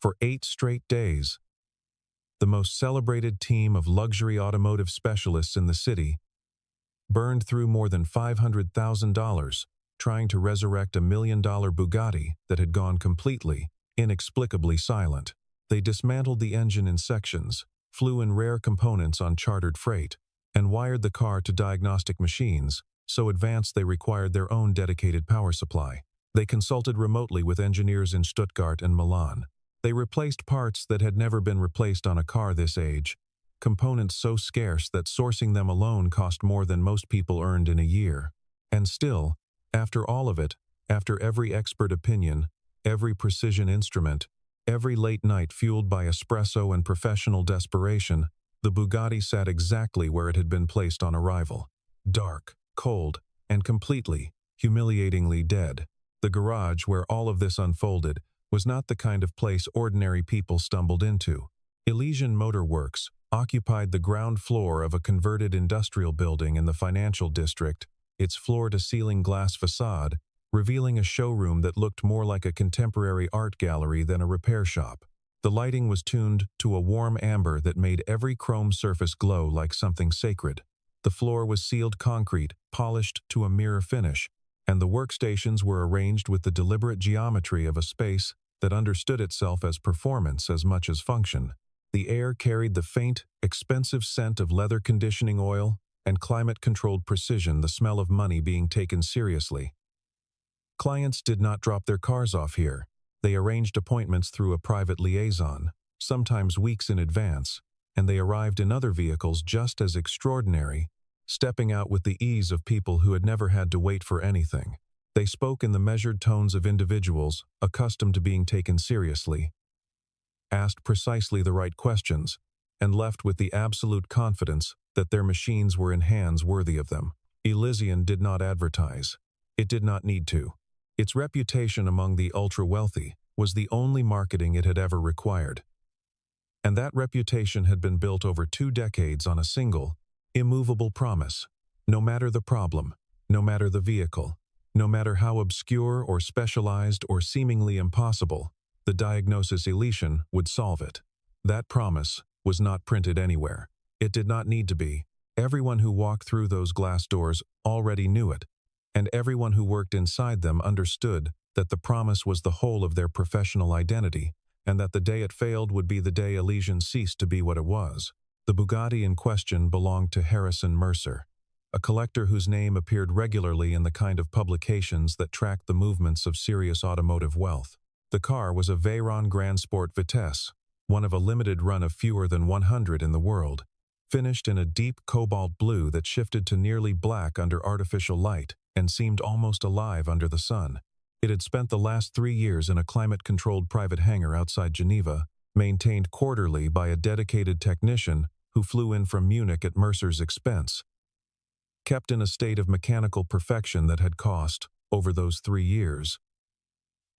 for 8 straight days. The most celebrated team of luxury automotive specialists in the city burned through more than $500,000 trying to resurrect a $1 million Bugatti that had gone completely, inexplicably silent. They dismantled the engine in sections, flew in rare components on chartered freight, and wired the car to diagnostic machines, so advanced they required their own dedicated power supply. They consulted remotely with engineers in Stuttgart and Milan. They replaced parts that had never been replaced on a car this age, components so scarce that sourcing them alone cost more than most people earned in a year. And still, after all of it, after every expert opinion, every precision instrument, every late night fueled by espresso and professional desperation, the Bugatti sat exactly where it had been placed on arrival. Dark, cold, and completely, humiliatingly dead. The garage where all of this unfolded was not the kind of place ordinary people stumbled into. Elysian Motor Works occupied the ground floor of a converted industrial building in the financial district, its floor-to-ceiling glass facade revealing a showroom that looked more like a contemporary art gallery than a repair shop. The lighting was tuned to a warm amber that made every chrome surface glow like something sacred. The floor was sealed concrete, polished to a mirror finish, and the workstations were arranged with the deliberate geometry of a space that understood itself as performance as much as function. The air carried the faint, expensive scent of leather conditioning oil and climate-controlled precision, the smell of money being taken seriously. Clients did not drop their cars off here. They arranged appointments through a private liaison, sometimes weeks in advance, and they arrived in other vehicles just as extraordinary, stepping out with the ease of people who had never had to wait for anything. They spoke in the measured tones of individuals accustomed to being taken seriously, asked precisely the right questions, and left with the absolute confidence that their machines were in hands worthy of them. Elysian did not advertise. It did not need to. Its reputation among the ultra-wealthy was the only marketing it had ever required. And that reputation had been built over 2 decades on a single, immovable promise. No matter the problem, no matter the vehicle, no matter how obscure or specialized or seemingly impossible, the diagnosis Elysian would solve it. That promise was not printed anywhere. It did not need to be. Everyone who walked through those glass doors already knew it, and everyone who worked inside them understood that the promise was the whole of their professional identity, and that the day it failed would be the day Elysian ceased to be what it was. The Bugatti in question belonged to Harrison Mercer, a collector whose name appeared regularly in the kind of publications that tracked the movements of serious automotive wealth. The car was a Veyron Grand Sport Vitesse, one of a limited run of fewer than 100 in the world, finished in a deep cobalt blue that shifted to nearly black under artificial light and seemed almost alive under the sun. It had spent the last 3 years in a climate-controlled private hangar outside Geneva, maintained quarterly by a dedicated technician who flew in from Munich at Mercer's expense, kept in a state of mechanical perfection that had cost, over those 3 years,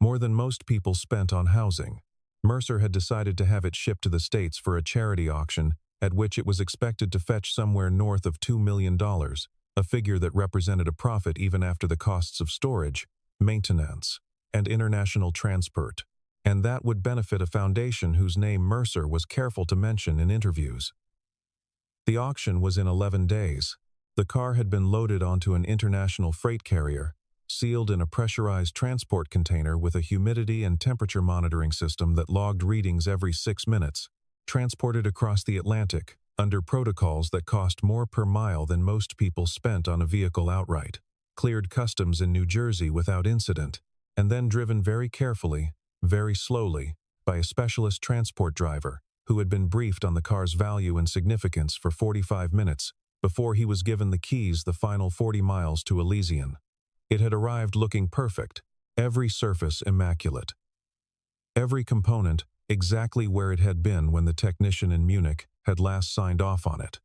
more than most people spent on housing. Mercer had decided to have it shipped to the States for a charity auction at which it was expected to fetch somewhere north of $2 million, a figure that represented a profit even after the costs of storage, maintenance, and international transport. And that would benefit a foundation whose name Mercer was careful to mention in interviews. The auction was in 11 days. The car had been loaded onto an international freight carrier, sealed in a pressurized transport container with a humidity and temperature monitoring system that logged readings every 6 minutes, transported across the Atlantic under protocols that cost more per mile than most people spent on a vehicle outright, cleared customs in New Jersey without incident, and then driven very carefully, very slowly, by a specialist transport driver who had been briefed on the car's value and significance for 45 minutes before he was given the keys the final 40 miles to Elysian. It had arrived looking perfect, every surface immaculate, every component exactly where it had been when the technician in Munich had last signed off on it.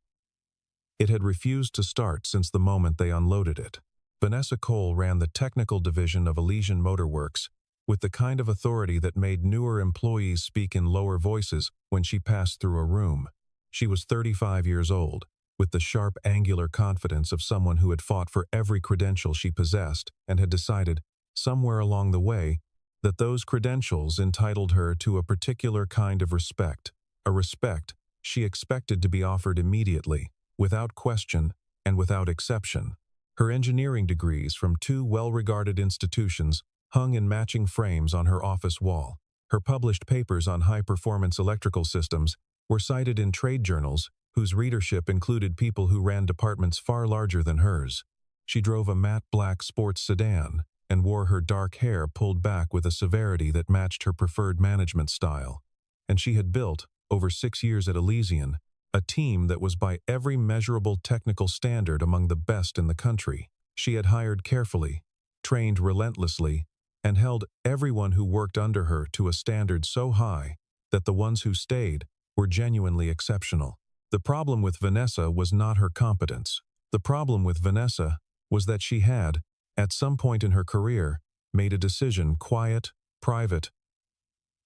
It had refused to start since the moment they unloaded it. Vanessa Cole ran the technical division of Elysian Motor Works with the kind of authority that made newer employees speak in lower voices when she passed through a room. She was 35 years old, with the sharp, angular confidence of someone who had fought for every credential she possessed and had decided, somewhere along the way, that those credentials entitled her to a particular kind of respect, a respect she expected to be offered immediately, without question and without exception. Her engineering degrees from two well-regarded institutions hung in matching frames on her office wall. Her published papers on high-performance electrical systems were cited in trade journals whose readership included people who ran departments far larger than hers. She drove a matte black sports sedan and wore her dark hair pulled back with a severity that matched her preferred management style. And she had built, over 6 years at Elysian, a team that was by every measurable technical standard among the best in the country. She had hired carefully, trained relentlessly, and held everyone who worked under her to a standard so high that the ones who stayed were genuinely exceptional. The problem with Vanessa was not her competence. The problem with Vanessa was that she had, at some point in her career, made a decision, quiet, private,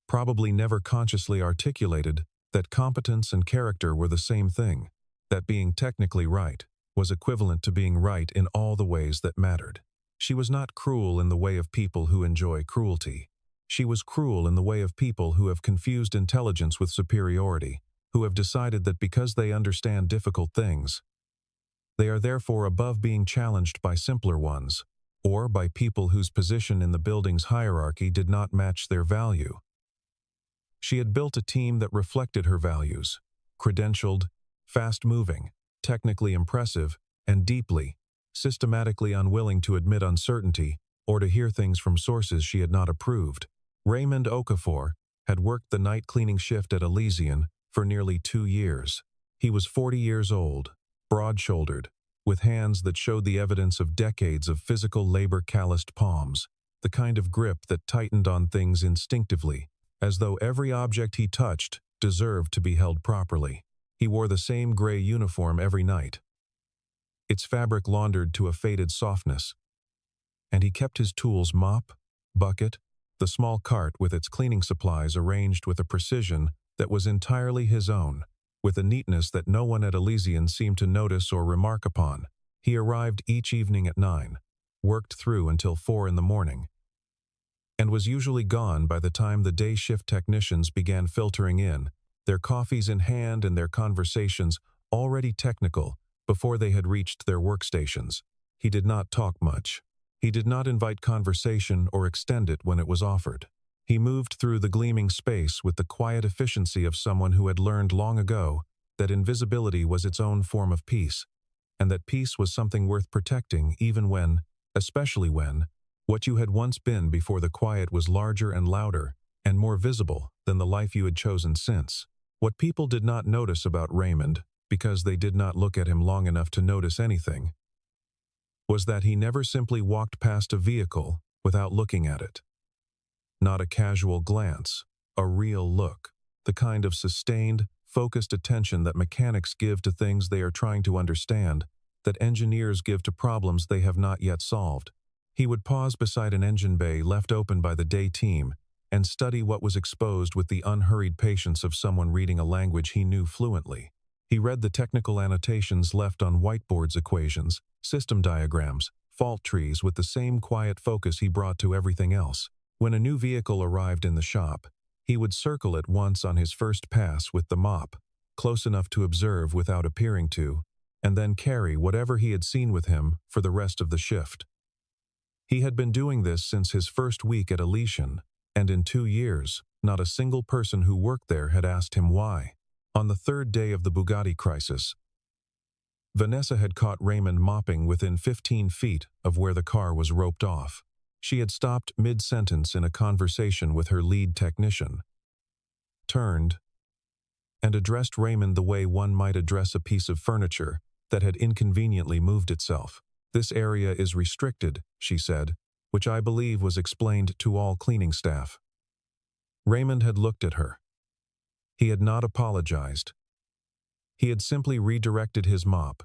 probably never consciously articulated, that competence and character were the same thing, that being technically right was equivalent to being right in all the ways that mattered. She was not cruel in the way of people who enjoy cruelty. She was cruel in the way of people who have confused intelligence with superiority, who have decided that because they understand difficult things, they are therefore above being challenged by simpler ones, or by people whose position in the building's hierarchy did not match their value. She had built a team that reflected her values, credentialed, fast-moving, technically impressive, and deeply, systematically unwilling to admit uncertainty or to hear things from sources she had not approved. Raymond Okafor had worked the night cleaning shift at Elysian for nearly 2 years. He was 40 years old, broad-shouldered, with hands that showed the evidence of decades of physical labor-calloused palms, the kind of grip that tightened on things instinctively, as though every object he touched deserved to be held properly. He wore the same gray uniform every night, its fabric laundered to a faded softness, and he kept his tools mop, bucket, the small cart with its cleaning supplies arranged with a precision that was entirely his own, with a neatness that no one at Elysian seemed to notice or remark upon. He arrived each evening at 9, worked through until 4 in the morning, and was usually gone by the time the day shift technicians began filtering in, their coffees in hand and their conversations already technical before they had reached their workstations. He did not talk much. He did not invite conversation or extend it when it was offered. He moved through the gleaming space with the quiet efficiency of someone who had learned long ago that invisibility was its own form of peace, and that peace was something worth protecting even when, especially when, what you had once been before the quiet was larger and louder and more visible than the life you had chosen since. What people did not notice about Raymond, because they did not look at him long enough to notice anything, was that he never simply walked past a vehicle without looking at it. Not a casual glance, a real look, the kind of sustained, focused attention that mechanics give to things they are trying to understand, that engineers give to problems they have not yet solved. He would pause beside an engine bay left open by the day team and study what was exposed with the unhurried patience of someone reading a language he knew fluently. He read the technical annotations left on whiteboards, equations, system diagrams, fault trees with the same quiet focus he brought to everything else. When a new vehicle arrived in the shop, he would circle it once on his first pass with the mop, close enough to observe without appearing to, and then carry whatever he had seen with him for the rest of the shift. He had been doing this since his first week at Elysian, and in 2 years, not a single person who worked there had asked him why. On the 3rd day of the Bugatti crisis, Vanessa had caught Raymond mopping within 15 feet of where the car was roped off. She had stopped mid-sentence in a conversation with her lead technician, turned, and addressed Raymond the way one might address a piece of furniture that had inconveniently moved itself. "This area is restricted," she said, which I believe was explained to all cleaning staff. Raymond had looked at her. He had not apologized. He had simply redirected his mop,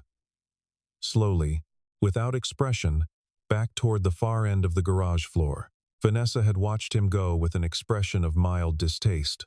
slowly, without expression, back toward the far end of the garage floor. Vanessa had watched him go with an expression of mild distaste,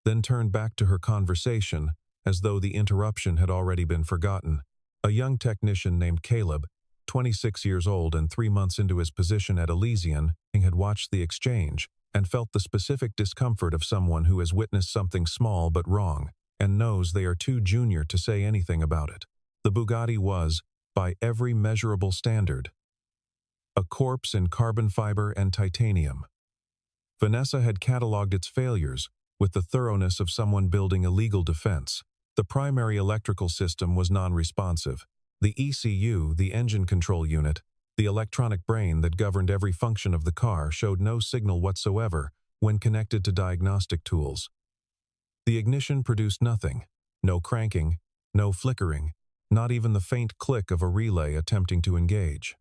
then turned back to her conversation as though the interruption had already been forgotten. A young technician named Caleb, 26 years old and 3 months into his position at Elysian, had watched the exchange, and felt the specific discomfort of someone who has witnessed something small but wrong and knows they are too junior to say anything about it. The Bugatti was, by every measurable standard, a corpse in carbon fiber and titanium. Vanessa had catalogued its failures with the thoroughness of someone building a legal defense. The primary electrical system was non-responsive. The ECU, the engine control unit, the electronic brain that governed every function of the car, showed no signal whatsoever when connected to diagnostic tools. The ignition produced nothing, no cranking, no flickering, not even the faint click of a relay attempting to engage.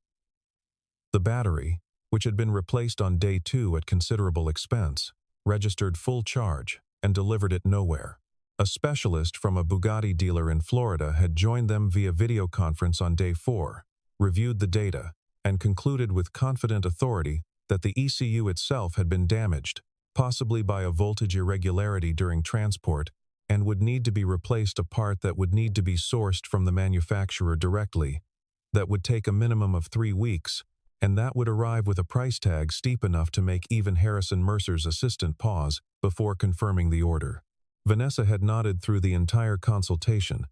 The battery, which had been replaced on day 2 at considerable expense, registered full charge and delivered it nowhere. A specialist from a Bugatti dealer in Florida had joined them via video conference on day 4, reviewed the data, and concluded with confident authority that the ECU itself had been damaged, possibly by a voltage irregularity during transport, and would need to be replaced, a part that would need to be sourced from the manufacturer directly, that would take a minimum of 3 weeks, and that would arrive with a price tag steep enough to make even Harrison Mercer's assistant pause before confirming the order. Vanessa had nodded through the entire consultation,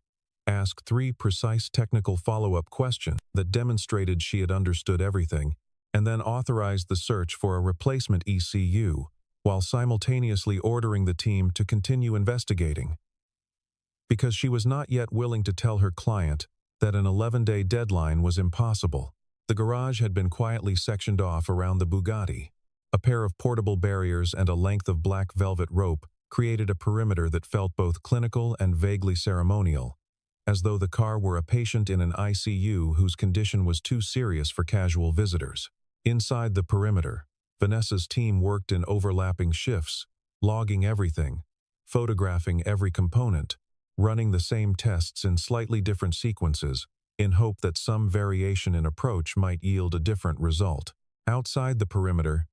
asked 3 precise technical follow-up questions that demonstrated she had understood everything, and then authorized the search for a replacement ECU, while simultaneously ordering the team to continue investigating. Because she was not yet willing to tell her client that an 11-day deadline was impossible, the garage had been quietly sectioned off around the Bugatti. A pair of portable barriers and a length of black velvet rope created a perimeter that felt both clinical and vaguely ceremonial, as though the car were a patient in an ICU whose condition was too serious for casual visitors. Inside the perimeter, Vanessa's team worked in overlapping shifts, logging everything, photographing every component, running the same tests in slightly different sequences, in hope that some variation in approach might yield a different result. Outside the perimeter,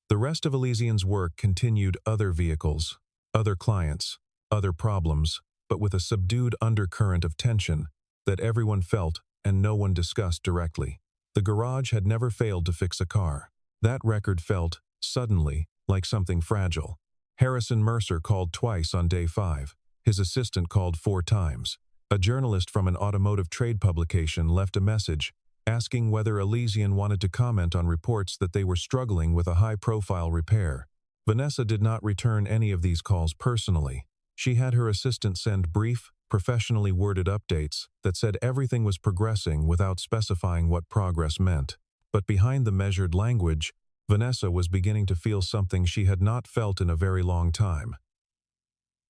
the rest of Elysian's work continued: other vehicles, other clients, other problems, but with a subdued undercurrent of tension that everyone felt and no one discussed directly. The garage had never failed to fix a car. That record felt, suddenly, like something fragile. Harrison Mercer called twice on day 5. His assistant called 4 times. A journalist from an automotive trade publication left a message asking whether Elysian wanted to comment on reports that they were struggling with a high-profile repair. Vanessa did not return any of these calls personally. She had her assistant send brief, professionally worded updates that said everything was progressing without specifying what progress meant. But behind the measured language, Vanessa was beginning to feel something she had not felt in a very long time.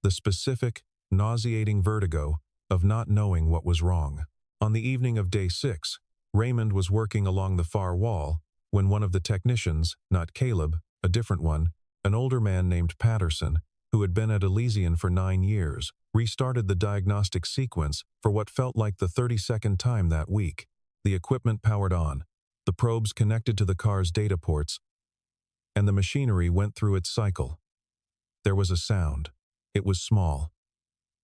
The specific, nauseating vertigo of not knowing what was wrong. On the evening of day 6, Raymond was working along the far wall when one of the technicians, not Caleb, a different one, an older man named Patterson, who had been at Elysian for 9 years, restarted the diagnostic sequence for what felt like the 32nd time that week. The equipment powered on, the probes connected to the car's data ports, and the machinery went through its cycle. There was a sound. It was small.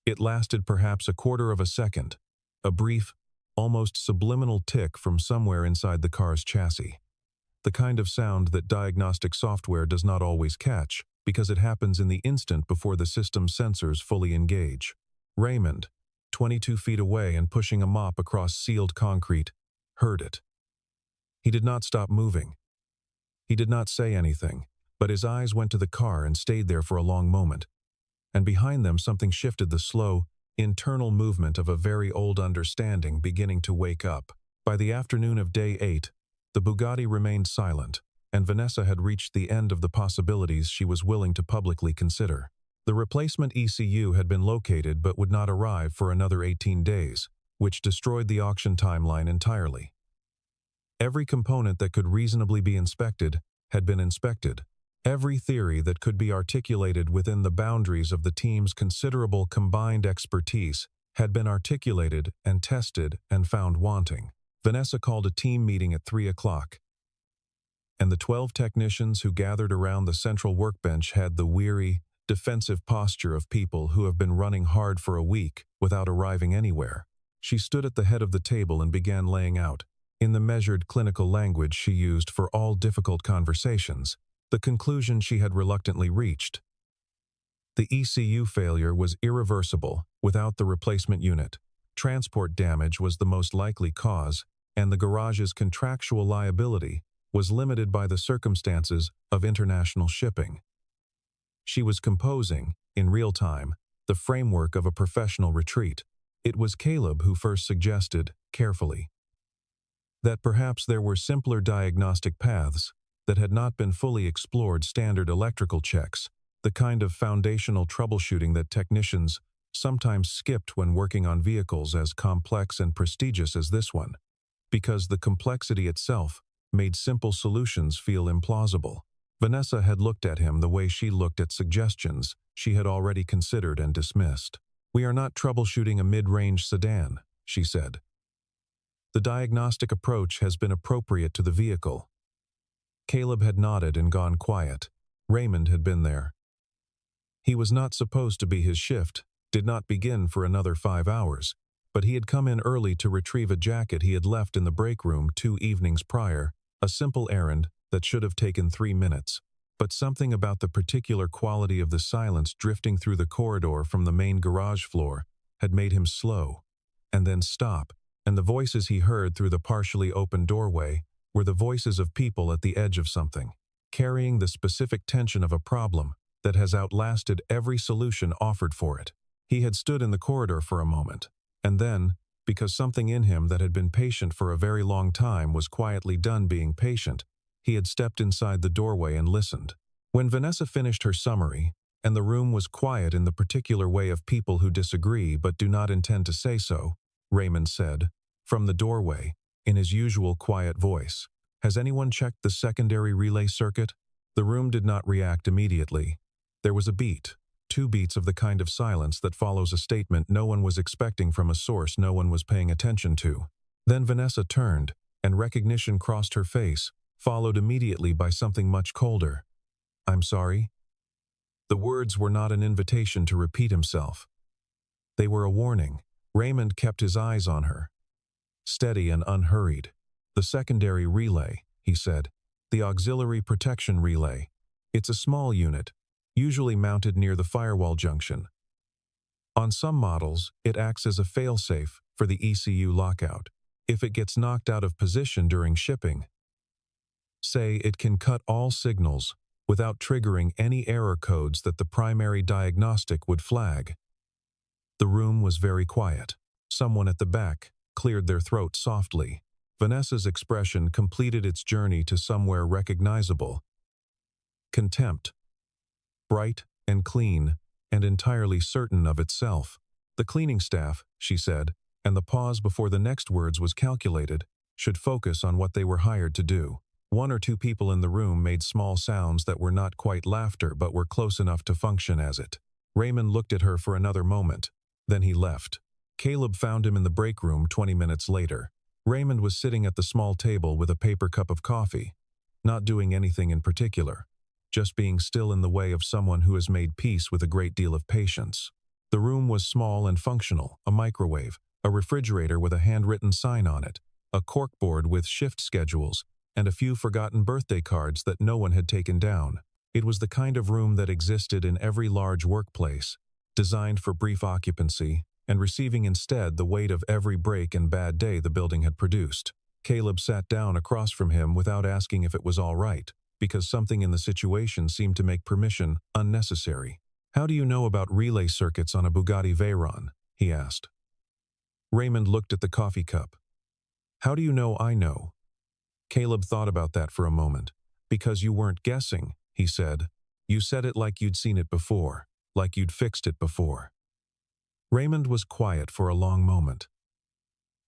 It lasted perhaps a quarter of a second, a brief, almost subliminal tick from somewhere inside the car's chassis. The kind of sound that diagnostic software does not always catch, because it happens in the instant before the system's sensors fully engage. Raymond, 22 feet away and pushing a mop across sealed concrete, heard it. He did not stop moving. He did not say anything, but his eyes went to the car and stayed there for a long moment. And behind them something shifted, the slow, internal movement of a very old understanding beginning to wake up. By the afternoon of day 8, the Bugatti remained silent, and Vanessa had reached the end of the possibilities she was willing to publicly consider. The replacement ECU had been located but would not arrive for another 18 days, which destroyed the auction timeline entirely. Every component that could reasonably be inspected had been inspected. Every theory that could be articulated within the boundaries of the team's considerable combined expertise had been articulated and tested and found wanting. Vanessa called a team meeting at 3 o'clock, and the 12 technicians who gathered around the central workbench had the weary, defensive posture of people who have been running hard for a week without arriving anywhere. She stood at the head of the table and began laying out, in the measured clinical language she used for all difficult conversations, the conclusion she had reluctantly reached. The ECU failure was irreversible without the replacement unit. Transport damage was the most likely cause, and the garage's contractual liability was limited by the circumstances of international shipping. She was composing, in real time, the framework of a professional retreat. It was Caleb who first suggested, carefully, that perhaps there were simpler diagnostic paths that had not been fully explored. Standard electrical checks, the kind of foundational troubleshooting that technicians sometimes skipped when working on vehicles as complex and prestigious as this one, because the complexity itself made simple solutions feel implausible. Vanessa had looked at him the way she looked at suggestions she had already considered and dismissed. "We are not troubleshooting a mid-range sedan," she said. "The diagnostic approach has been appropriate to the vehicle." Caleb had nodded and gone quiet. Raymond had been there. He was not supposed to be. His shift did not begin for another 5 hours, but he had come in early to retrieve a jacket he had left in the break room 2 evenings prior, a simple errand that should have taken 3 minutes. But something about the particular quality of the silence drifting through the corridor from the main garage floor had made him slow, and then stop, and the voices he heard through the partially open doorway were the voices of people at the edge of something, carrying the specific tension of a problem that has outlasted every solution offered for it. He had stood in the corridor for a moment, and then, because something in him that had been patient for a very long time was quietly done being patient, he had stepped inside the doorway and listened. When Vanessa finished her summary, and the room was quiet in the particular way of people who disagree but do not intend to say so, Raymond said, from the doorway, in his usual quiet voice, "Has anyone checked the secondary relay circuit?" The room did not react immediately. There was a beat, 2 beats of the kind of silence that follows a statement no one was expecting from a source no one was paying attention to. Then Vanessa turned, and recognition crossed her face, followed immediately by something much colder. "I'm sorry?" The words were not an invitation to repeat himself. They were a warning. Raymond kept his eyes on her, steady and unhurried. "The secondary relay," he said. "The auxiliary protection relay. It's a small unit, usually mounted near the firewall junction. On some models, it acts as a failsafe for the ECU lockout. If it gets knocked out of position during shipping, say, it can cut all signals without triggering any error codes that the primary diagnostic would flag." The room was very quiet. Someone at the back cleared their throat softly. Vanessa's expression completed its journey to somewhere recognizable. Contempt. Bright and clean, and entirely certain of itself. "The cleaning staff," she said, and the pause before the next words was calculated, "should focus on what they were hired to do." 1 or 2 people in the room made small sounds that were not quite laughter but were close enough to function as it. Raymond looked at her for another moment. Then he left. Caleb found him in the break room 20 minutes later. Raymond was sitting at the small table with a paper cup of coffee, not doing anything in particular, just being still in the way of someone who has made peace with a great deal of patience. The room was small and functional: a microwave, a refrigerator with a handwritten sign on it, a corkboard with shift schedules, and a few forgotten birthday cards that no one had taken down. It was the kind of room that existed in every large workplace, designed for brief occupancy, and receiving instead the weight of every break and bad day the building had produced. Caleb sat down across from him without asking if it was all right, because something in the situation seemed to make permission unnecessary. "How do you know about relay circuits on a Bugatti Veyron?" he asked. Raymond looked at the coffee cup. "How do you know I know?" Caleb thought about that for a moment. "Because you weren't guessing," he said. "You said it like you'd seen it before, like you'd fixed it before." Raymond was quiet for a long moment.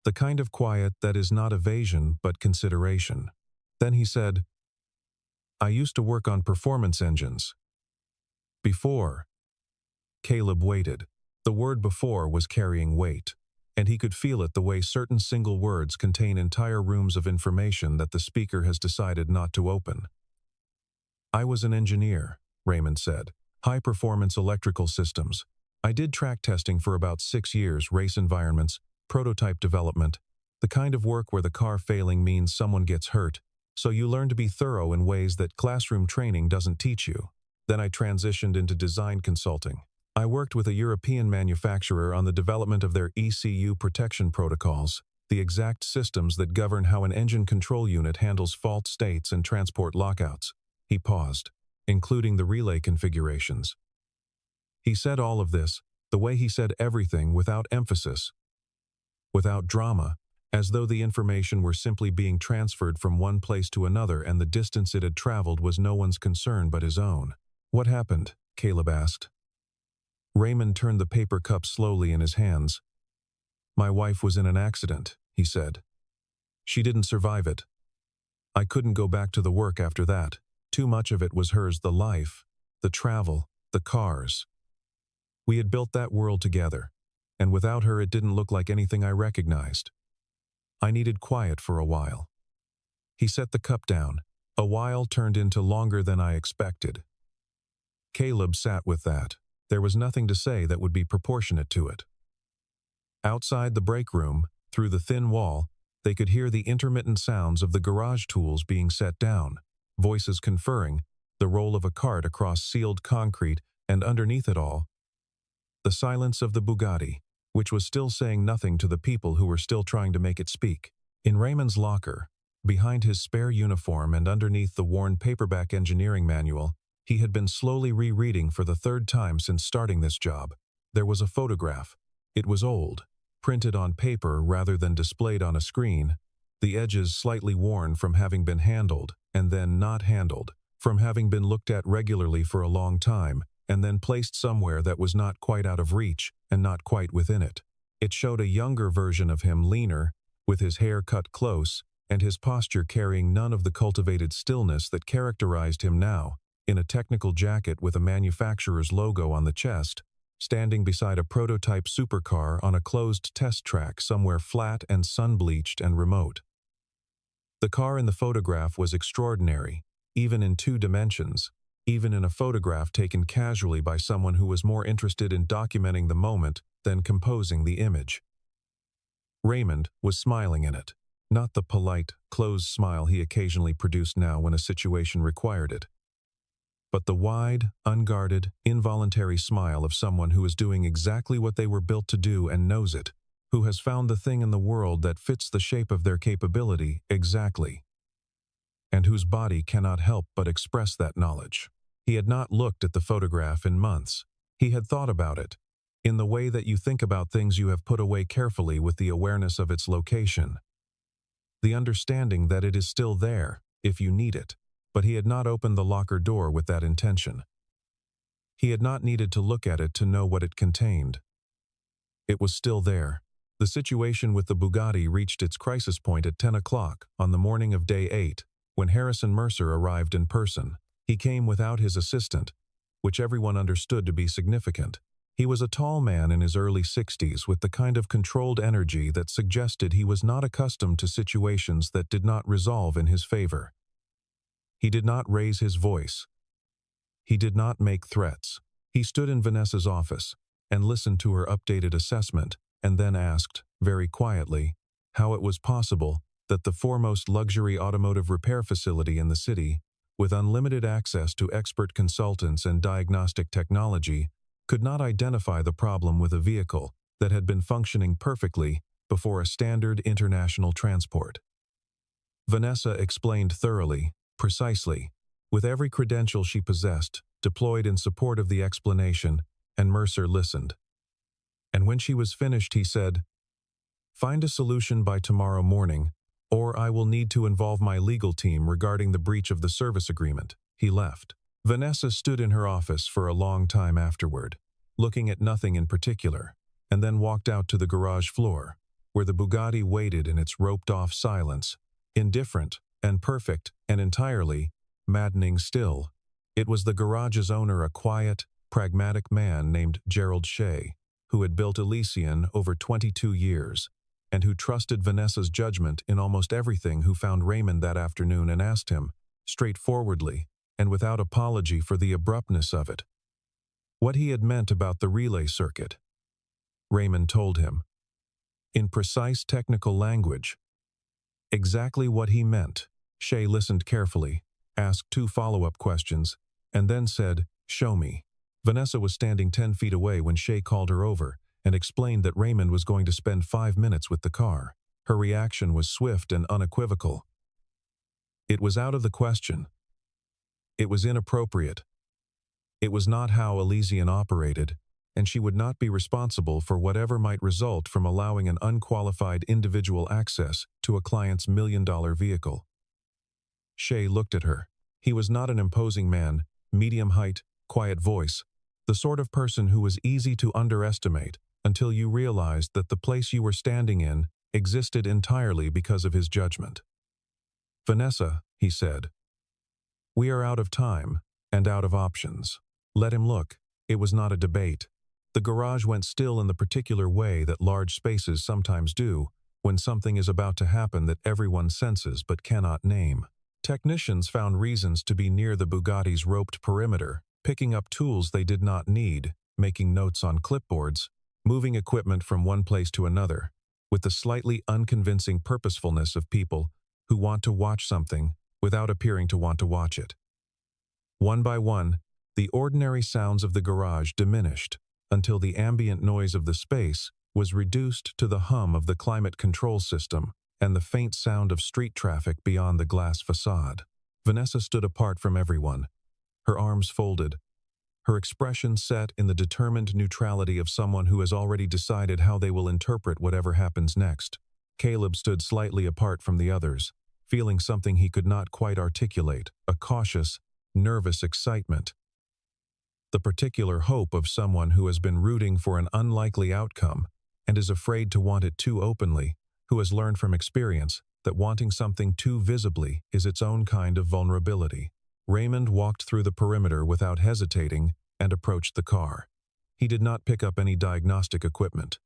The kind of quiet that is not evasion but consideration. Then he said, "I used to work on performance engines." "Before." Caleb waited. The word "before" was carrying weight, and he could feel it the way certain single words contain entire rooms of information that the speaker has decided not to open. "I was an engineer," Raymond said. "High-performance electrical systems. I did track testing for about 6 years, race environments, prototype development, the kind of work where the car failing means someone gets hurt, So you learn to be thorough in ways that classroom training doesn't teach you. Then I transitioned into design consulting. I worked with a European manufacturer on the development of their ECU protection protocols, the exact systems that govern how an engine control unit handles fault states and transport lockouts. He paused, including the relay configurations. He said all of this, the way he said everything, without emphasis, without drama, as though the information were simply being transferred from one place to another and the distance it had traveled was no one's concern but his own. "What happened?" Caleb asked. Raymond turned the paper cup slowly in his hands. "My wife was in an accident," he said. "She didn't survive it. I couldn't go back to the work after that. Too much of it was hers, the life, the travel, the cars. We had built that world together, and without her it didn't look like anything I recognized. I needed quiet for a while." He set the cup down. A while turned into longer than I expected. Caleb sat with that. There was nothing to say that would be proportionate to it. Outside the break room, through the thin wall, they could hear the intermittent sounds of the garage tools being set down, voices conferring, the roll of a cart across sealed concrete, and underneath it all, the silence of the Bugatti, which was still saying nothing to the people who were still trying to make it speak. In Raymond's locker, behind his spare uniform and underneath the worn paperback engineering manual, he had been slowly rereading for the third time since starting this job. There was a photograph. It was old, printed on paper rather than displayed on a screen, the edges slightly worn from having been handled, and then not handled, from having been looked at regularly for a long time, and then placed somewhere that was not quite out of reach and not quite within it. It showed a younger version of him, leaner, with his hair cut close, and his posture carrying none of the cultivated stillness that characterized him now, in a technical jacket with a manufacturer's logo on the chest, standing beside a prototype supercar on a closed test track somewhere flat and sun-bleached and remote. The car in the photograph was extraordinary, even in 2 dimensions, even in a photograph taken casually by someone who was more interested in documenting the moment than composing the image. Raymond was smiling in it, not the polite, closed smile he occasionally produced now when a situation required it, but the wide, unguarded, involuntary smile of someone who is doing exactly what they were built to do and knows it, who has found the thing in the world that fits the shape of their capability exactly, and whose body cannot help but express that knowledge. He had not looked at the photograph in months. He had thought about it, in the way that you think about things you have put away carefully, with the awareness of its location, the understanding that it is still there if you need it. But he had not opened the locker door with that intention. He had not needed to look at it to know what it contained. It was still there. The situation with the Bugatti reached its crisis point at 10 o'clock on the morning of day 8, when Harrison Mercer arrived in person. He came without his assistant, which everyone understood to be significant. He was a tall man in his early 60s with the kind of controlled energy that suggested he was not accustomed to situations that did not resolve in his favor. He did not raise his voice. He did not make threats. He stood in Vanessa's office and listened to her updated assessment, and then asked, very quietly, how it was possible that the foremost luxury automotive repair facility in the city, with unlimited access to expert consultants and diagnostic technology, could not identify the problem with a vehicle that had been functioning perfectly before a standard international transport. Vanessa explained thoroughly, precisely, with every credential she possessed, deployed in support of the explanation, and Mercer listened. And when she was finished, he said, "Find a solution by tomorrow morning, or I will need to involve my legal team regarding the breach of the service agreement." He left. Vanessa stood in her office for a long time afterward, looking at nothing in particular, and then walked out to the garage floor, where the Bugatti waited in its roped-off silence, indifferent and perfect and entirely maddening still. It was the garage's owner, a quiet, pragmatic man named Gerald Shea, who had built Elysian over 22 years, and who trusted Vanessa's judgment in almost everything, who found Raymond that afternoon and asked him, straightforwardly, and without apology for the abruptness of it, what he had meant about the relay circuit. Raymond told him, in precise technical language, exactly what he meant. Shay listened carefully, asked 2 follow-up questions, and then said, "Show me." Vanessa was standing 10 feet away when Shay called her over and explained that Raymond was going to spend 5 minutes with the car. Her reaction was swift and unequivocal. It was out of the question. It was inappropriate. It was not how Elysian operated, and she would not be responsible for whatever might result from allowing an unqualified individual access to a client's million-dollar vehicle. Shay looked at her. He was not an imposing man, medium height, quiet voice, the sort of person who was easy to underestimate until you realized that the place you were standing in existed entirely because of his judgment. "Vanessa," he said, "we are out of time and out of options. Let him look." It was not a debate. The garage went still in the particular way that large spaces sometimes do when something is about to happen that everyone senses but cannot name. Technicians found reasons to be near the Bugatti's roped perimeter, picking up tools they did not need, making notes on clipboards, moving equipment from one place to another, with the slightly unconvincing purposefulness of people who want to watch something without appearing to want to watch it. One by one, the ordinary sounds of the garage diminished until the ambient noise of the space was reduced to the hum of the climate control system and the faint sound of street traffic beyond the glass facade. Vanessa stood apart from everyone, her arms folded, her expression set in the determined neutrality of someone who has already decided how they will interpret whatever happens next. Caleb stood slightly apart from the others, feeling something he could not quite articulate, a cautious, nervous excitement. The particular hope of someone who has been rooting for an unlikely outcome and is afraid to want it too openly, who has learned from experience that wanting something too visibly is its own kind of vulnerability. Raymond walked through the perimeter without hesitating and approached the car. He did not pick up any diagnostic equipment.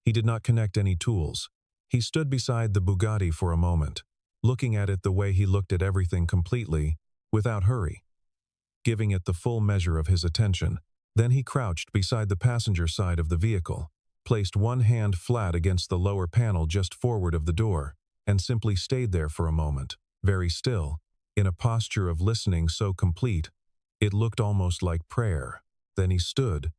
He did not connect any tools. He stood beside the Bugatti for a moment, looking at it the way he looked at everything completely, without hurry, giving it the full measure of his attention. Then he crouched beside the passenger side of the vehicle, placed one hand flat against the lower panel just forward of the door, and simply stayed there for a moment, very still, in a posture of listening so complete, it looked almost like prayer. Then he stood,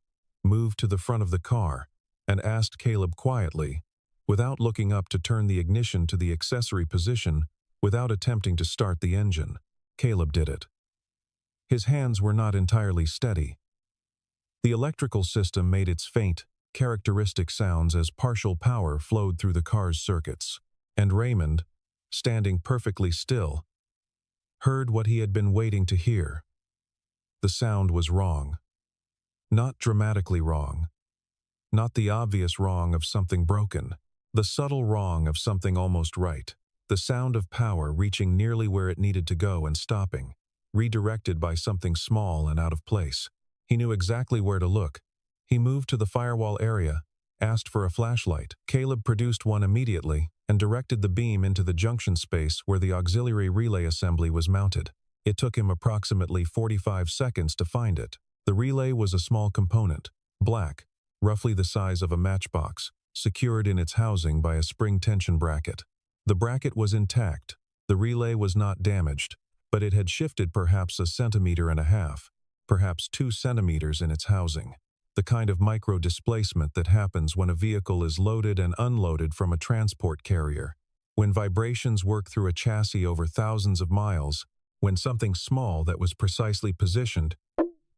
moved to the front of the car, and asked Caleb quietly, without looking up, to turn the ignition to the accessory position without attempting to start the engine. Caleb did it. His hands were not entirely steady. The electrical system made its faint, characteristic sounds as partial power flowed through the car's circuits, and Raymond, standing perfectly still, heard what he had been waiting to hear. The sound was wrong. Not dramatically wrong. Not the obvious wrong of something broken. The subtle wrong of something almost right. The sound of power reaching nearly where it needed to go and stopping, redirected by something small and out of place. He knew exactly where to look. He moved to the firewall area, asked for a flashlight. Caleb produced one immediately and directed the beam into the junction space where the auxiliary relay assembly was mounted. It took him approximately 45 seconds to find it. The relay was a small component, black, roughly the size of a matchbox, secured in its housing by a spring tension bracket. The bracket was intact. The relay was not damaged, but it had shifted perhaps 1.5 centimeters, perhaps 2 centimeters in its housing. The kind of micro-displacement that happens when a vehicle is loaded and unloaded from a transport carrier, when vibrations work through a chassis over thousands of miles, when something small that was precisely positioned,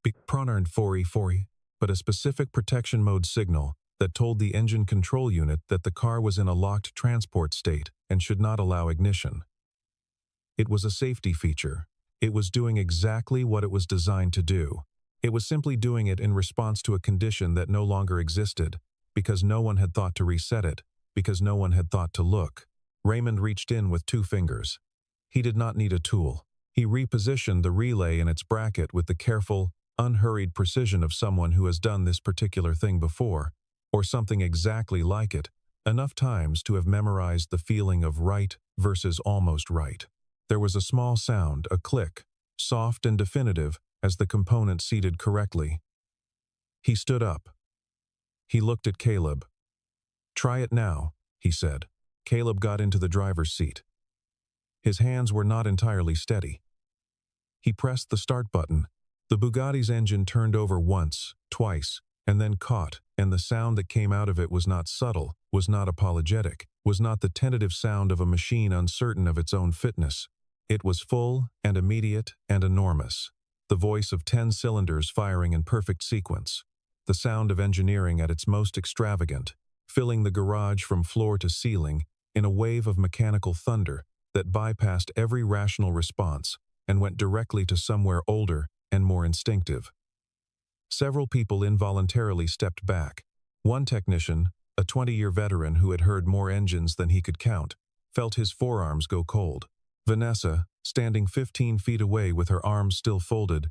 but a specific protection mode signal that told the engine control unit that the car was in a locked transport state and should not allow ignition. It was a safety feature. It was doing exactly what it was designed to do. It was simply doing it in response to a condition that no longer existed, because no one had thought to reset it, because no one had thought to look. Raymond reached in with 2 fingers. He did not need a tool. He repositioned the relay in its bracket with the careful, unhurried precision of someone who has done this particular thing before, or something exactly like it, enough times to have memorized the feeling of right versus almost right. There was a small sound, a click, soft and definitive, as the component seated correctly. He stood up. He looked at Caleb. "Try it now," he said. Caleb got into the driver's seat. His hands were not entirely steady. He pressed the start button. The Bugatti's engine turned over once, twice, and then caught, and the sound that came out of it was not subtle, was not apologetic, was not the tentative sound of a machine uncertain of its own fitness. It was full and immediate and enormous. The voice of 10 cylinders firing in perfect sequence. The sound of engineering at its most extravagant, filling the garage from floor to ceiling in a wave of mechanical thunder that bypassed every rational response and went directly to somewhere older and more instinctive. Several people involuntarily stepped back. One technician, a 20-year veteran who had heard more engines than he could count, felt his forearms go cold. Vanessa, standing 15 feet away with her arms still folded,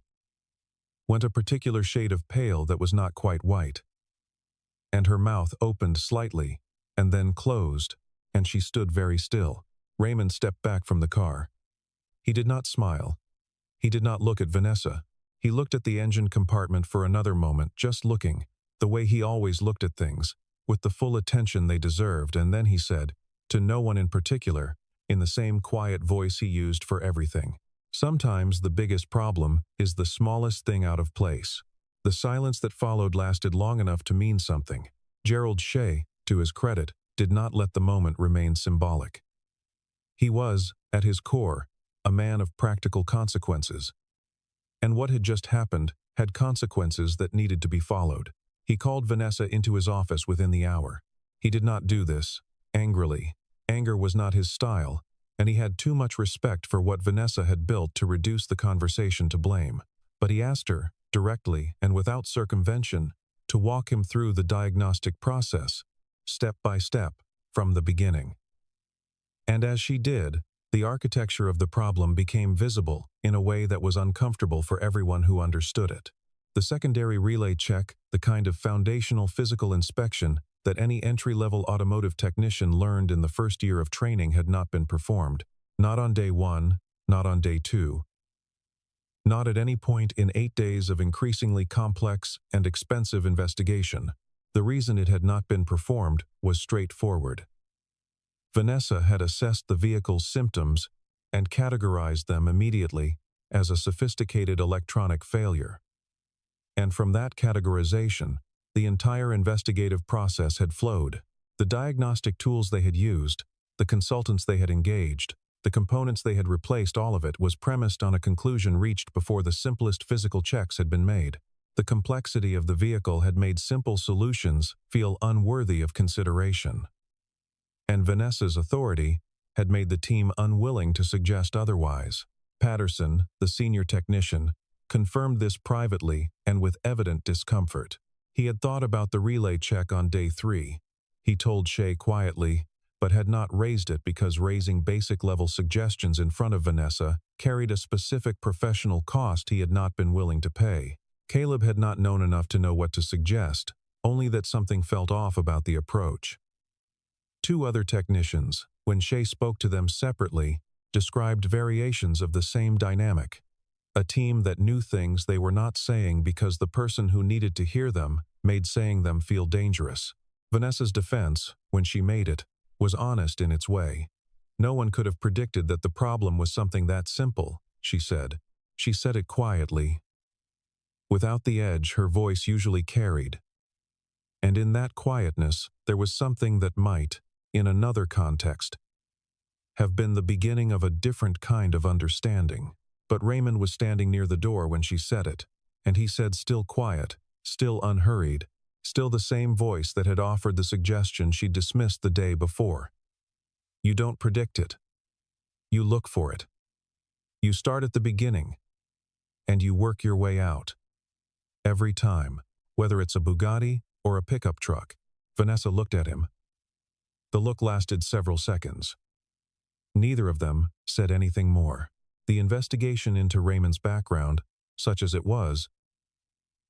went a particular shade of pale that was not quite white. And her mouth opened slightly, and then closed, and she stood very still. Raymond stepped back from the car. He did not smile. He did not look at Vanessa. He looked at the engine compartment for another moment, just looking, the way he always looked at things, with the full attention they deserved, and then he said, to no one in particular, in the same quiet voice he used for everything, "Sometimes the biggest problem is the smallest thing out of place." The silence that followed lasted long enough to mean something. Gerald Shea, to his credit, did not let the moment remain symbolic. He was, at his core, a man of practical consequences. And what had just happened had consequences that needed to be followed. He called Vanessa into his office within the hour. He did not do this angrily. Anger was not his style, and he had too much respect for what Vanessa had built to reduce the conversation to blame. But he asked her, directly and without circumvention, to walk him through the diagnostic process, step by step, from the beginning. And as she did, the architecture of the problem became visible in a way that was uncomfortable for everyone who understood it. The secondary relay check, the kind of foundational physical inspection that any entry-level automotive technician learned in the first year of training, had not been performed. Not on day 1, not on day 2. Not at any point in 8 days of increasingly complex and expensive investigation. The reason it had not been performed was straightforward. Vanessa had assessed the vehicle's symptoms and categorized them immediately as a sophisticated electronic failure. And from that categorization, the entire investigative process had flowed. The diagnostic tools they had used, the consultants they had engaged, the components they had replaced, all of it was premised on a conclusion reached before the simplest physical checks had been made. The complexity of the vehicle had made simple solutions feel unworthy of consideration. And Vanessa's authority had made the team unwilling to suggest otherwise. Patterson, the senior technician, confirmed this privately and with evident discomfort. He had thought about the relay check on day 3. He told Shea quietly, but had not raised it because raising basic-level suggestions in front of Vanessa carried a specific professional cost he had not been willing to pay. Caleb had not known enough to know what to suggest, only that something felt off about the approach. 2 other technicians, when Shea spoke to them separately, described variations of the same dynamic. A team that knew things they were not saying because the person who needed to hear them made saying them feel dangerous. Vanessa's defense, when she made it, was honest in its way. No one could have predicted that the problem was something that simple, she said. She said it quietly, without the edge her voice usually carried. And in that quietness, there was something that might, in another context, have been the beginning of a different kind of understanding. But Raymond was standing near the door when she said it, and he said, still quiet, still unhurried, still the same voice that had offered the suggestion she dismissed the day before. You don't predict it. You look for it. You start at the beginning, and you work your way out. Every time, whether it's a Bugatti or a pickup truck. Vanessa looked at him. The look lasted several seconds. Neither of them said anything more. The investigation into Raymond's background, such as it was,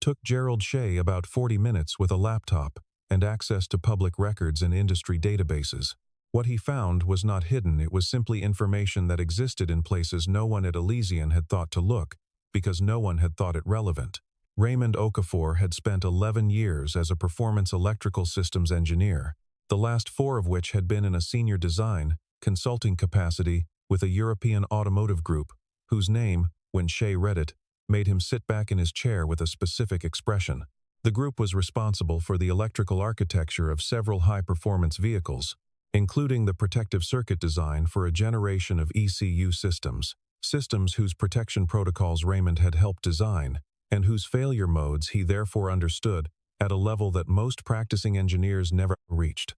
took Gerald Shea about 40 minutes with a laptop and access to public records and industry databases. What he found was not hidden, it was simply information that existed in places no one at Elysian had thought to look, because no one had thought it relevant. Raymond Okafor had spent 11 years as a performance electrical systems engineer, the last 4 of which had been in a senior design, consulting capacity with a European automotive group, whose name, when Shay read it, made him sit back in his chair with a specific expression. The group was responsible for the electrical architecture of several high-performance vehicles, including the protective circuit design for a generation of ECU systems, systems whose protection protocols Raymond had helped design, and whose failure modes he therefore understood at a level that most practicing engineers never reached.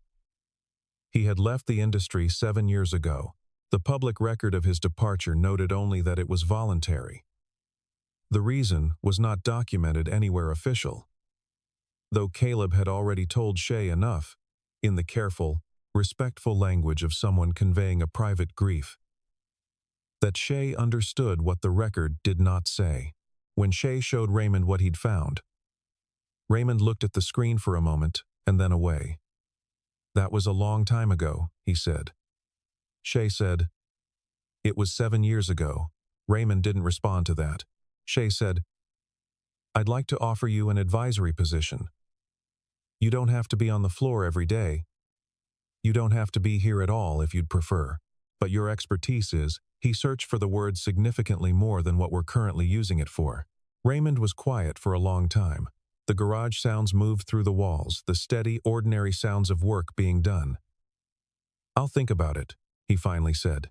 He had left the industry 7 years ago. The public record of his departure noted only that it was voluntary. The reason was not documented anywhere official, though Caleb had already told Shay enough, in the careful, respectful language of someone conveying a private grief, that Shay understood what the record did not say. When Shay showed Raymond what he'd found, Raymond looked at the screen for a moment and then away. "That was a long time ago," he said. Shay said, "It was 7 years ago." Raymond didn't respond to that. Shay said, "I'd like to offer you an advisory position. You don't have to be on the floor every day. You don't have to be here at all if you'd prefer. But your expertise is," he searched for the word significantly more than what we're currently using it for. Raymond was quiet for a long time. The garage sounds moved through the walls, the steady, ordinary sounds of work being done. "I'll think about it," he finally said.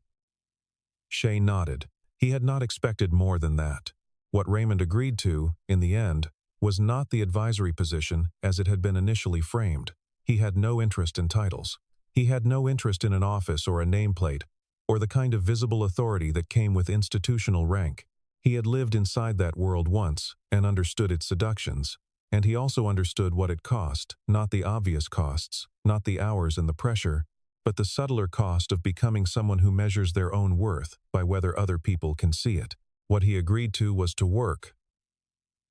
Shay nodded. He had not expected more than that. What Raymond agreed to, in the end, was not the advisory position as it had been initially framed. He had no interest in titles. He had no interest in an office or a nameplate, or the kind of visible authority that came with institutional rank. He had lived inside that world once and understood its seductions, and he also understood what it cost, not the obvious costs, not the hours and the pressure, but the subtler cost of becoming someone who measures their own worth by whether other people can see it. What he agreed to was to work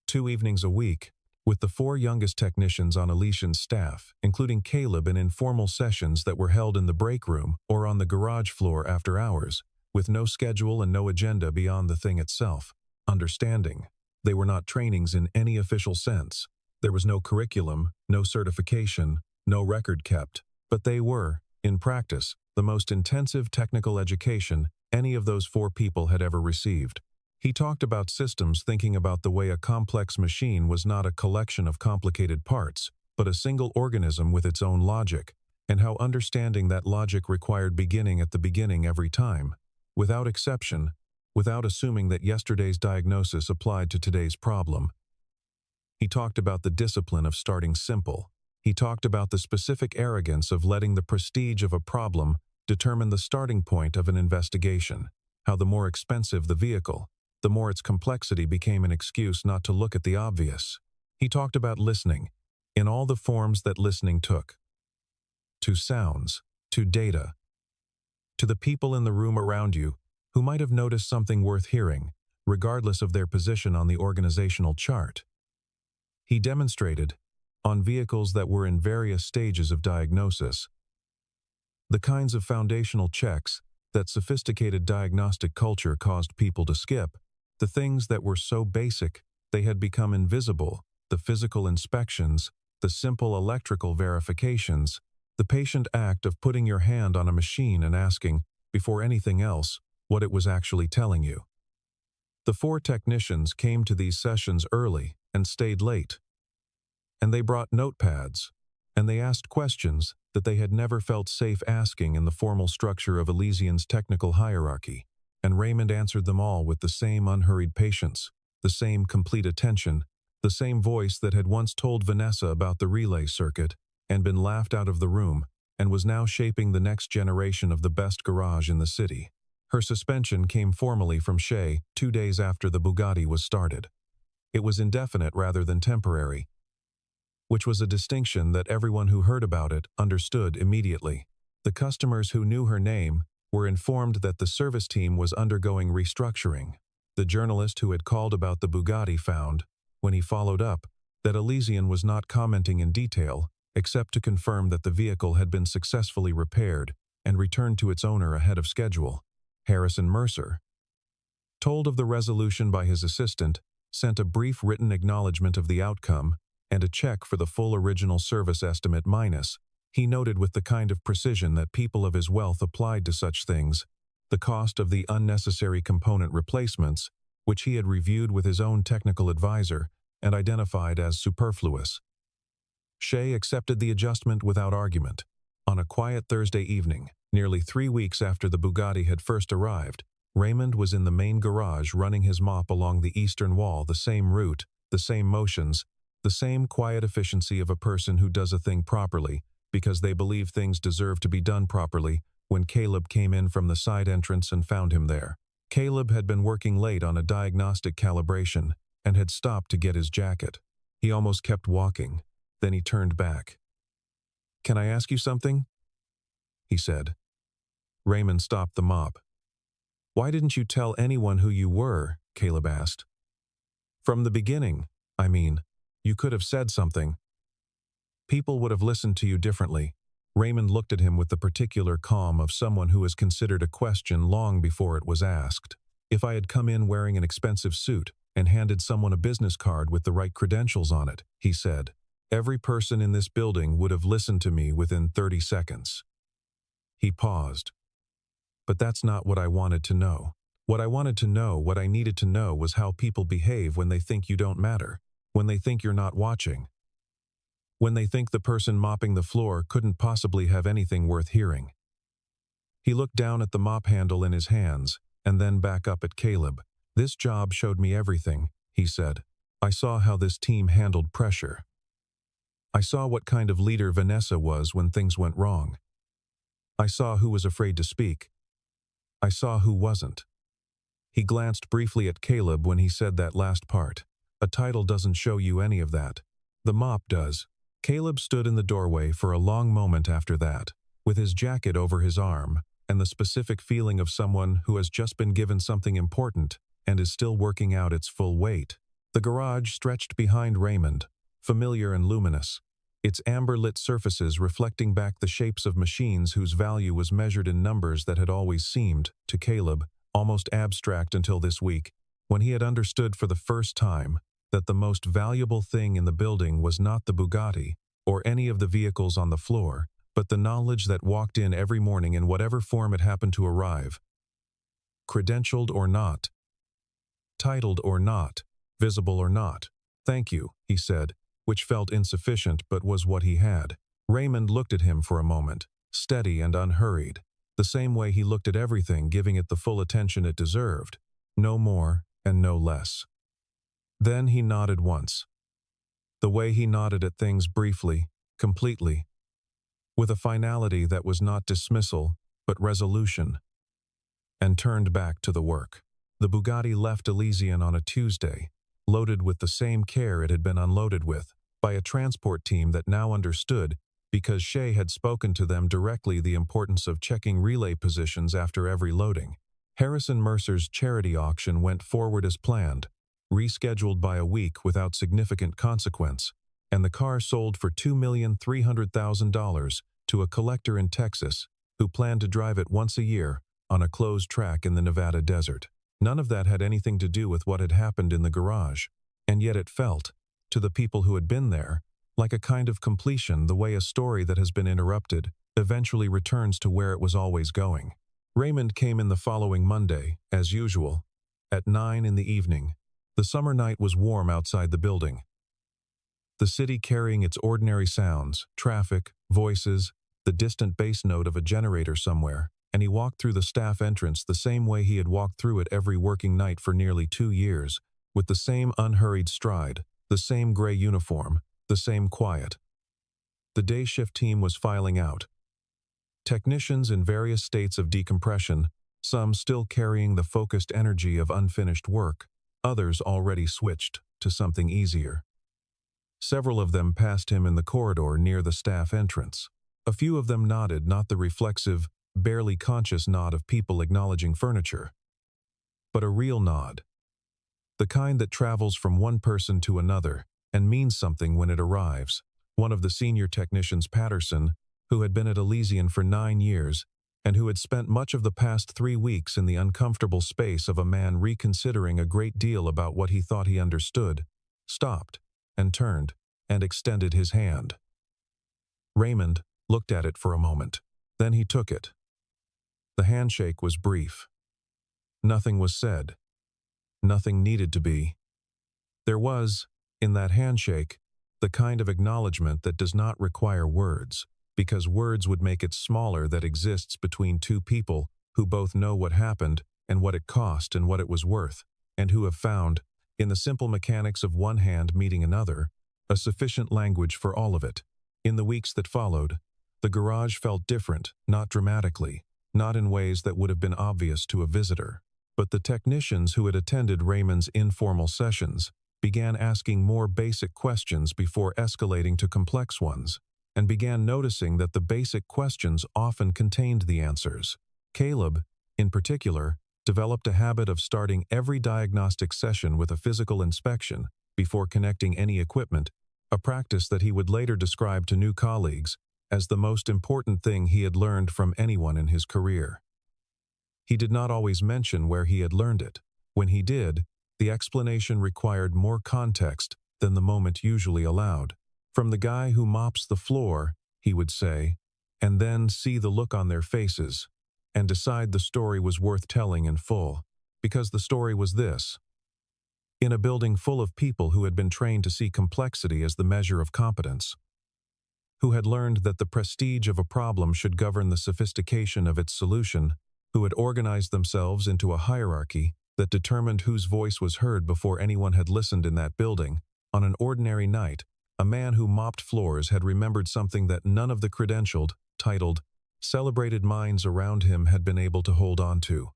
2 evenings a week with the 4 youngest technicians on Alicia's staff, including Caleb, in informal sessions that were held in the break room or on the garage floor after hours, with no schedule and no agenda beyond the thing itself. Understanding. They were not trainings in any official sense. There was no curriculum, no certification, no record kept, but they were, in practice, the most intensive technical education any of those 4 people had ever received. He talked about systems, thinking about the way a complex machine was not a collection of complicated parts, but a single organism with its own logic, and how understanding that logic required beginning at the beginning every time, without exception, without assuming that yesterday's diagnosis applied to today's problem. He talked about the discipline of starting simple. He talked about the specific arrogance of letting the prestige of a problem determine the starting point of an investigation, how the more expensive the vehicle, the more its complexity became an excuse not to look at the obvious. He talked about listening, in all the forms that listening took. To sounds, to data, to the people in the room around you who might have noticed something worth hearing, regardless of their position on the organizational chart. He demonstrated, on vehicles that were in various stages of diagnosis, the kinds of foundational checks that sophisticated diagnostic culture caused people to skip, the things that were so basic they had become invisible, the physical inspections, the simple electrical verifications, the patient act of putting your hand on a machine and asking, before anything else, what it was actually telling you. The 4 technicians came to these sessions early and stayed late. And they brought notepads, and they asked questions that they had never felt safe asking in the formal structure of Elysian's technical hierarchy, and Raymond answered them all with the same unhurried patience, the same complete attention, the same voice that had once told Vanessa about the relay circuit and been laughed out of the room, and was now shaping the next generation of the best garage in the city. Her suspension came formally from Shay 2 days after the Bugatti was started. It was indefinite rather than temporary, which was a distinction that everyone who heard about it understood immediately. The customers who knew her name were informed that the service team was undergoing restructuring. The journalist who had called about the Bugatti found, when he followed up, that Elysian was not commenting in detail, except to confirm that the vehicle had been successfully repaired and returned to its owner ahead of schedule. Harrison Mercer, told of the resolution by his assistant, sent a brief written acknowledgement of the outcome and a check for the full original service estimate minus. He noted with the kind of precision that people of his wealth applied to such things, the cost of the unnecessary component replacements, which he had reviewed with his own technical advisor and identified as superfluous. Shay accepted the adjustment without argument. On a quiet Thursday evening, nearly 3 weeks after the Bugatti had first arrived, Raymond was in the main garage running his mop along the eastern wall, the same route, the same motions, the same quiet efficiency of a person who does a thing properly because they believe things deserve to be done properly, when Caleb came in from the side entrance and found him there. Caleb had been working late on a diagnostic calibration and had stopped to get his jacket. He almost kept walking. Then he turned back. "Can I ask you something?" he said. Raymond stopped the mop. "Why didn't you tell anyone who you were?" Caleb asked. "From the beginning, I mean. You could have said something. People would have listened to you differently." Raymond looked at him with the particular calm of someone who has considered a question long before it was asked. "If I had come in wearing an expensive suit and handed someone a business card with the right credentials on it," he said, "every person in this building would have listened to me within 30 seconds. He paused. "But that's not what I wanted to know. What I wanted to know, what I needed to know, was how people behave when they think you don't matter, when they think you're not watching, when they think the person mopping the floor couldn't possibly have anything worth hearing." He looked down at the mop handle in his hands and then back up at Caleb. "This job showed me everything," he said. "I saw how this team handled pressure. I saw what kind of leader Vanessa was when things went wrong. I saw who was afraid to speak. I saw who wasn't." He glanced briefly at Caleb when he said that last part. "A title doesn't show you any of that. The mop does." Caleb stood in the doorway for a long moment after that, with his jacket over his arm, and the specific feeling of someone who has just been given something important and is still working out its full weight. The garage stretched behind Raymond, familiar and luminous, its amber-lit surfaces reflecting back the shapes of machines whose value was measured in numbers that had always seemed, to Caleb, almost abstract until this week, when he had understood for the first time that the most valuable thing in the building was not the Bugatti or any of the vehicles on the floor, but the knowledge that walked in every morning in whatever form it happened to arrive. Credentialed or not, titled or not, visible or not. "Thank you," he said, which felt insufficient but was what he had. Raymond looked at him for a moment, steady and unhurried, the same way he looked at everything, giving it the full attention it deserved, no more and no less. Then he nodded once. The way he nodded at things briefly, completely, with a finality that was not dismissal, but resolution, and turned back to the work. The Bugatti left Elysian on a Tuesday, loaded with the same care it had been unloaded with, by a transport team that now understood, because Shay had spoken to them directly, the importance of checking relay positions after every loading. Harrison Mercer's charity auction went forward as planned, rescheduled by a week without significant consequence, and the car sold for $2,300,000 to a collector in Texas who planned to drive it once a year on a closed track in the Nevada desert. None of that had anything to do with what had happened in the garage, and yet it felt, to the people who had been there, like a kind of completion, the way a story that has been interrupted eventually returns to where it was always going. Raymond came in the following Monday, as usual, at 9 in the evening. The summer night was warm outside the building, the city carrying its ordinary sounds, traffic, voices, the distant bass note of a generator somewhere, and he walked through the staff entrance the same way he had walked through it every working night for nearly 2 years, with the same unhurried stride, the same gray uniform, the same quiet. The day shift team was filing out. Technicians in various states of decompression, some still carrying the focused energy of unfinished work, others already switched to something easier. Several of them passed him in the corridor near the staff entrance. A few of them nodded, not the reflexive, barely conscious nod of people acknowledging furniture, but a real nod. The kind that travels from one person to another and means something when it arrives. One of the senior technicians, Patterson, who had been at Elysian for 9 years and who had spent much of the past 3 weeks in the uncomfortable space of a man reconsidering a great deal about what he thought he understood, stopped and turned and extended his hand. Raymond looked at it for a moment. Then he took it. The handshake was brief. Nothing was said. Nothing needed to be. There was, in that handshake, the kind of acknowledgement that does not require words, because words would make it smaller, that exists between two people who both know what happened and what it cost and what it was worth, and who have found, in the simple mechanics of one hand meeting another, a sufficient language for all of it. In the weeks that followed, the garage felt different, not dramatically, not in ways that would have been obvious to a visitor, but the technicians who had attended Raymond's informal sessions began asking more basic questions before escalating to complex ones, and began noticing that the basic questions often contained the answers. Caleb, in particular, developed a habit of starting every diagnostic session with a physical inspection before connecting any equipment, a practice that he would later describe to new colleagues as the most important thing he had learned from anyone in his career. He did not always mention where he had learned it. When he did, the explanation required more context than the moment usually allowed. From the guy who mops the floor, he would say, and then see the look on their faces, and decide the story was worth telling in full, because the story was this. In a building full of people who had been trained to see complexity as the measure of competence, who had learned that the prestige of a problem should govern the sophistication of its solution, who had organized themselves into a hierarchy that determined whose voice was heard before anyone had listened in that building, on an ordinary night, a man who mopped floors had remembered something that none of the credentialed, titled, celebrated minds around him had been able to hold on to.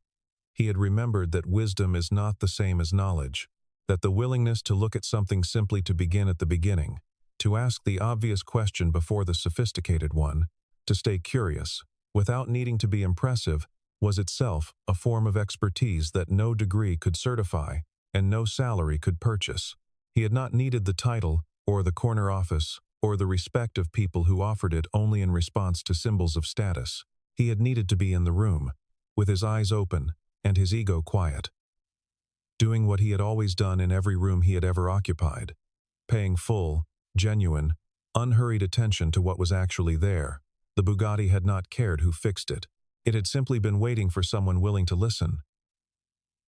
He had remembered that wisdom is not the same as knowledge, that the willingness to look at something simply to begin at the beginning, to ask the obvious question before the sophisticated one, to stay curious, without needing to be impressive, was itself a form of expertise that no degree could certify and no salary could purchase. He had not needed the title or the corner office or the respect of people who offered it only in response to symbols of status. He had needed to be in the room, with his eyes open and his ego quiet, doing what he had always done in every room he had ever occupied, paying full, genuine, unhurried attention to what was actually there. The Bugatti had not cared who fixed it. It had simply been waiting for someone willing to listen.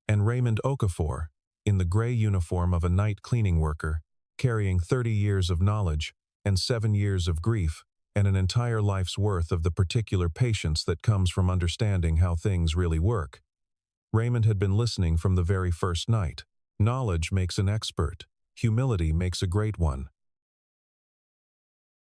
And Raymond Okafor, in the gray uniform of a night cleaning worker, carrying 30 years of knowledge and 7 years of grief and an entire life's worth of the particular patience that comes from understanding how things really work. Raymond had been listening from the very first night. Knowledge makes an expert. Humility makes a great one.